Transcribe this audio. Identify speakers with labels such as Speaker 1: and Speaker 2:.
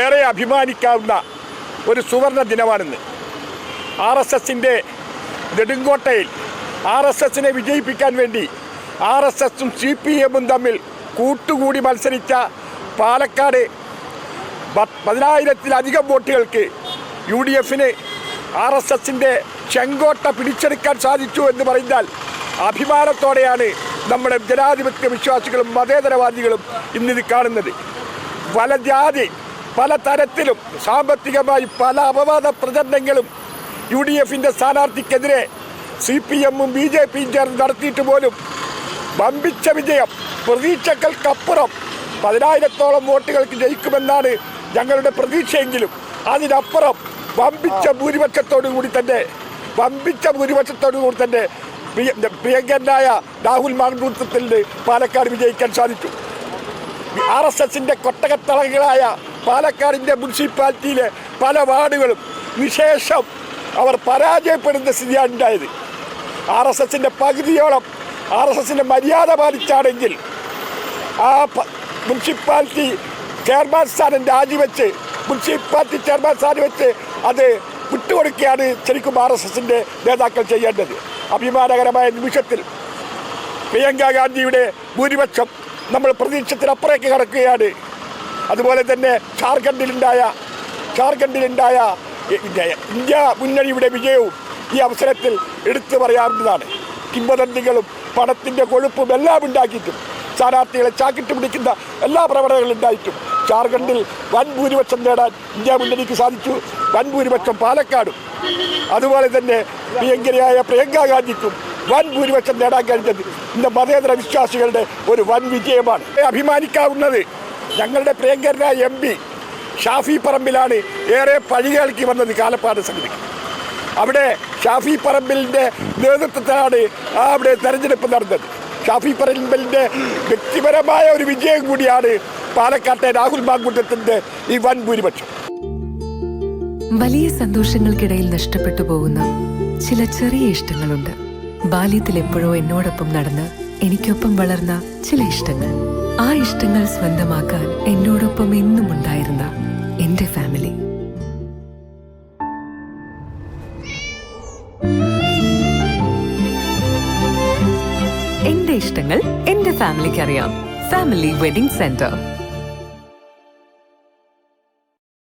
Speaker 1: ഏറെ അഭിമാനിക്കാവുന്ന ഒരു സുവർണ ദിനമാണിന്ന്. RSSന്റെ നെടുങ്കോട്ടയിൽ RSSനെ വിജയിപ്പിക്കാൻ വേണ്ടി RSSും CPMും തമ്മിൽ കൂട്ടുകൂടി മത്സരിച്ച പാലക്കാട് 10,000-ലധികം വോട്ടുകൾക്ക് UDFന് RSSന്റെ ചെങ്കോട്ട പിടിച്ചെടുക്കാൻ സാധിച്ചു എന്ന് പറഞ്ഞാൽ അഭിമാനത്തോടെയാണ് നമ്മുടെ ജനാധിപത്യ വിശ്വാസികളും മതേതരവാദികളും ഇന്നിത് കാണുന്നത്. പല ജാതി പല തരത്തിലും സാമ്പത്തികമായി പല അപവാദ പ്രചരണങ്ങളും UDFന്റെ സ്ഥാനാർത്ഥിക്കെതിരെ CPMും BJPയും ചേർന്ന് നടത്തിയിട്ട് പോലും വമ്പിച്ച വിജയം, പ്രതീക്ഷകൾക്കപ്പുറം 10,000-ഓളം വോട്ടുകൾക്ക് ജയിക്കുമെന്നാണ് ഞങ്ങളുടെ പ്രതീക്ഷയെങ്കിലും അതിനപ്പുറം വമ്പിച്ച ഭൂരിപക്ഷത്തോടു കൂടി തന്നെ പ്രിയങ്കരനായ രാഹുൽ മാങ്കൂട്ടത്തിന് പാലക്കാട് വിജയിക്കാൻ സാധിച്ചു. RSSന്റെ കൊട്ടകത്തളങ്ങളായ പാലക്കാടിൻ്റെ മുനിസിപ്പാലിറ്റിയിലെ പല വാർഡുകളും വിശേഷം അവർ പരാജയപ്പെടുന്ന സ്ഥിതിയാണ് ഉണ്ടായത്. RSSന്റെ പകുതിയോളം RSSന്റെ മര്യാദ പാലിച്ചാണെങ്കിൽ ആ മുനിസിപ്പാലിറ്റി ചെയർമാൻ സ്ഥാനം രാജിവെച്ച് മുനിസിപ്പാലിറ്റി ചെയർമാൻ സ്ഥാനം വെച്ച് അത് വിട്ടുകൊടുക്കുകയാണ് ശരിക്കും RSSന്റെ നേതാക്കൾ ചെയ്യേണ്ടത്. അഭിമാനകരമായ നിമിഷത്തിൽ പ്രിയങ്ക ഗാന്ധിയുടെ ഭൂരിപക്ഷം നമ്മൾ പ്രതീക്ഷത്തിനപ്പുറേക്ക് കടക്കുകയാണ്. അതുപോലെ തന്നെ ഝാർഖണ്ഡിലുണ്ടായ ഇന്ത്യ മുന്നണിയുടെ വിജയവും ഈ അവസരത്തിൽ എടുത്തു പറയാവുന്നതാണ്. കിംവദന്തികളും പണത്തിൻ്റെ കൊഴുപ്പും എല്ലാം ഉണ്ടാക്കിയിട്ടും സ്ഥാനാർത്ഥികളെ ചാക്കിട്ട് പിടിക്കുന്ന എല്ലാ പ്രവണതകളും ഉണ്ടായിട്ടും ഝാർഖണ്ഡിൽ വൻ ഭൂരിപക്ഷം നേടാൻ ഇന്ത്യ മുന്നണിക്ക് സാധിച്ചു. വൻ ഭൂരിപക്ഷം പാലക്കാടും അതുപോലെ തന്നെ പ്രിയങ്കരയായ പ്രിയങ്ക ഗാന്ധിക്കും വൻ ഭൂരിപക്ഷം നേടാൻ കഴിഞ്ഞത് ഇന്ന് മതേതര വിശ്വാസികളുടെ ഒരു വൻ വിജയമാണ്. അഭിമാനിക്കാവുന്നത് ഞങ്ങളുടെ പ്രിയങ്കരനായ MP ഷാഫി പറമ്പിലാണ് ഏറെ പഴികേൽക്കി വന്നത് കാലപ്പാട് സമിതിക്ക്. അവിടെ ഷാഫി പറമ്പിലിൻ്റെ നേതൃത്വത്തിലാണ് അവിടെ തെരഞ്ഞെടുപ്പ് നടന്നത്. ഷാഫി പറമ്പിലിൻ്റെ വ്യക്തിപരമായ ഒരു വിജയം കൂടിയാണ് പാലക്കാട്ടെ രാഹുൽ മാങ്കൂട്ടത്തിൻ്റെ ഈ വൻ ഭൂരിപക്ഷം.
Speaker 2: വലിയ സന്തോഷങ്ങൾക്കിടയിൽ നഷ്ടപ്പെട്ടു പോകുന്ന ചില ചെറിയ ഇഷ്ടങ്ങളുണ്ട്. ബാല്യത്തിൽ എപ്പോഴോ എന്നോടൊപ്പം നടന്ന് എനിക്കൊപ്പം വളർന്ന ചില ഇഷ്ടങ്ങൾ. ആ ഇഷ്ടങ്ങൾ സ്വന്തമാക്കാൻ എന്നോടൊപ്പം എന്നും ഉണ്ടായിരുന്ന എന്റെ ഫാമിലി. എന്റെ ഇഷ്ടങ്ങൾ എന്റെ ഫാമിലിക്ക് അറിയാം. Family wedding centre.